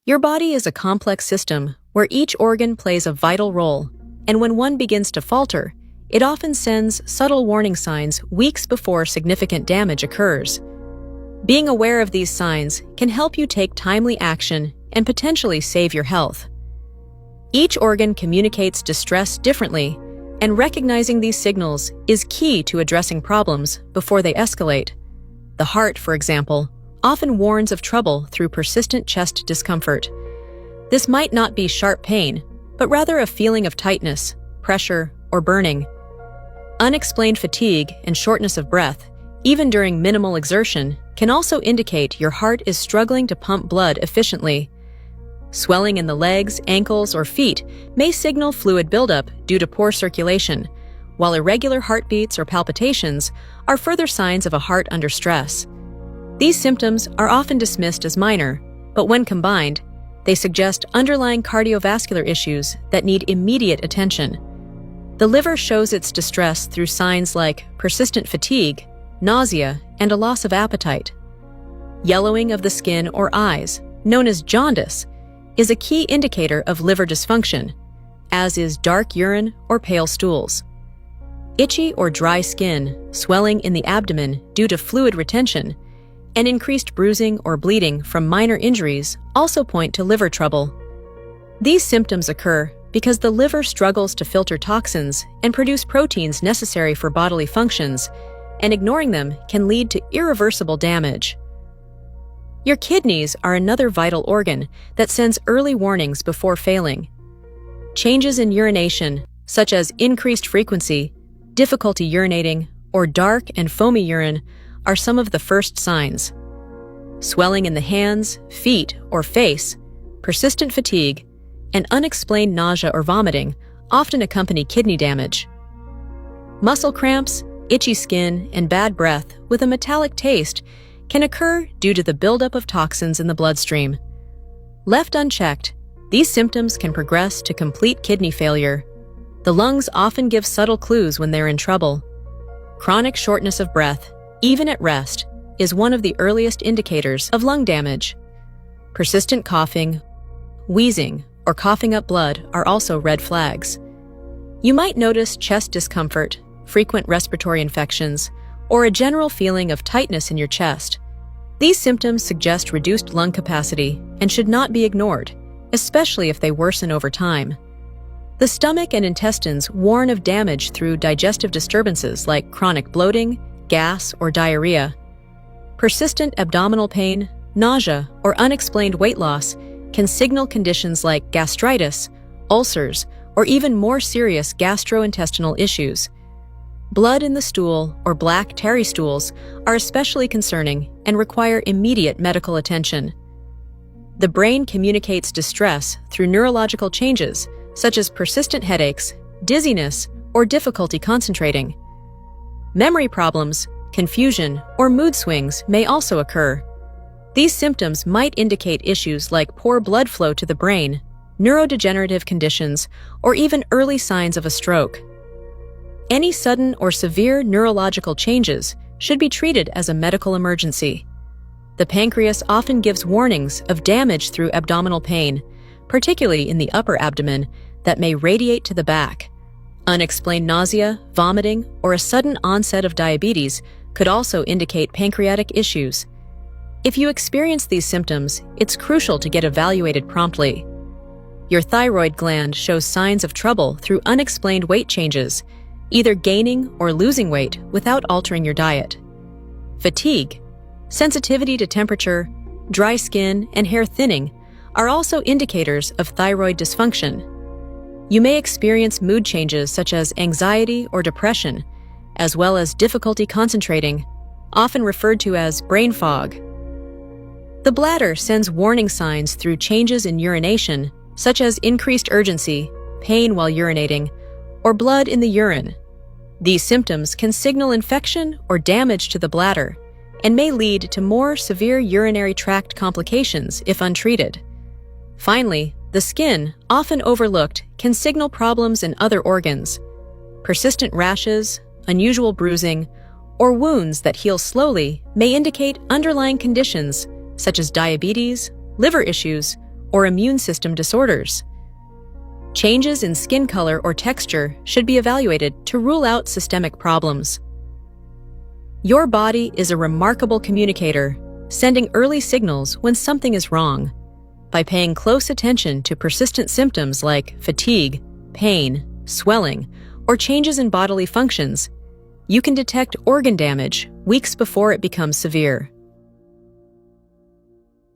Your body is a complex system where each organ plays a vital role, and when one begins to falter, it often sends subtle warning signs weeks before significant damage occurs. Being aware of these signs can help you take timely action and potentially save your health. Each organ communicates distress differently, and recognizing these signals is key to addressing problems before they escalate. The heart, for example, often warns of trouble through persistent chest discomfort. This might not be sharp pain, but rather a feeling of tightness, pressure, or burning. Unexplained fatigue and shortness of breath, even during minimal exertion, can also indicate your heart is struggling to pump blood efficiently. Swelling in the legs, ankles, or feet may signal fluid buildup due to poor circulation, while irregular heartbeats or palpitations are further signs of a heart under stress. These symptoms are often dismissed as minor, but when combined, they suggest underlying cardiovascular issues that need immediate attention. The liver shows its distress through signs like persistent fatigue, nausea, and a loss of appetite. Yellowing of the skin or eyes, known as jaundice, is a key indicator of liver dysfunction, as is dark urine or pale stools. Itchy or dry skin, swelling in the abdomen due to fluid retention, and increased bruising or bleeding from minor injuries also point to liver trouble. These symptoms occur because the liver struggles to filter toxins and produce proteins necessary for bodily functions, and ignoring them can lead to irreversible damage. Your kidneys are another vital organ that sends early warnings before failing. Changes in urination, such as increased frequency, difficulty urinating, or dark and foamy urine, are some of the first signs. Swelling in the hands, feet, or face, persistent fatigue, and unexplained nausea or vomiting often accompany kidney damage. Muscle cramps, itchy skin, and bad breath with a metallic taste can occur due to the buildup of toxins in the bloodstream. Left unchecked, these symptoms can progress to complete kidney failure. The lungs often give subtle clues when they're in trouble. Chronic shortness of breath, even at rest, is one of the earliest indicators of lung damage. Persistent coughing, wheezing, or coughing up blood are also red flags. You might notice chest discomfort, frequent respiratory infections, or a general feeling of tightness in your chest. These symptoms suggest reduced lung capacity and should not be ignored, especially if they worsen over time. The stomach and intestines warn of damage through digestive disturbances like chronic bloating, gas, or diarrhea. Persistent abdominal pain, nausea, or unexplained weight loss can signal conditions like gastritis, ulcers, or even more serious gastrointestinal issues. Blood in the stool or black tarry stools are especially concerning and require immediate medical attention. The brain communicates distress through neurological changes such as persistent headaches, dizziness, or difficulty concentrating. Memory problems, confusion, or mood swings may also occur. These symptoms might indicate issues like poor blood flow to the brain, neurodegenerative conditions, or even early signs of a stroke. Any sudden or severe neurological changes should be treated as a medical emergency. The pancreas often gives warnings of damage through abdominal pain, particularly in the upper abdomen, that may radiate to the back. Unexplained nausea, vomiting, or a sudden onset of diabetes could also indicate pancreatic issues. If you experience these symptoms, it's crucial to get evaluated promptly. Your thyroid gland shows signs of trouble through unexplained weight changes, either gaining or losing weight without altering your diet. Fatigue, sensitivity to temperature, dry skin, and hair thinning are also indicators of thyroid dysfunction. You may experience mood changes such as anxiety or depression, as well as difficulty concentrating, often referred to as brain fog. The bladder sends warning signs through changes in urination, such as increased urgency, pain while urinating, or blood in the urine. These symptoms can signal infection or damage to the bladder and may lead to more severe urinary tract complications if untreated. Finally, the skin, often overlooked, can signal problems in other organs. Persistent rashes, unusual bruising, or wounds that heal slowly may indicate underlying conditions such as diabetes, liver issues, or immune system disorders. Changes in skin color or texture should be evaluated to rule out systemic problems. Your body is a remarkable communicator, sending early signals when something is wrong. By paying close attention to persistent symptoms like fatigue, pain, swelling, or changes in bodily functions, you can detect organ damage weeks before it becomes severe.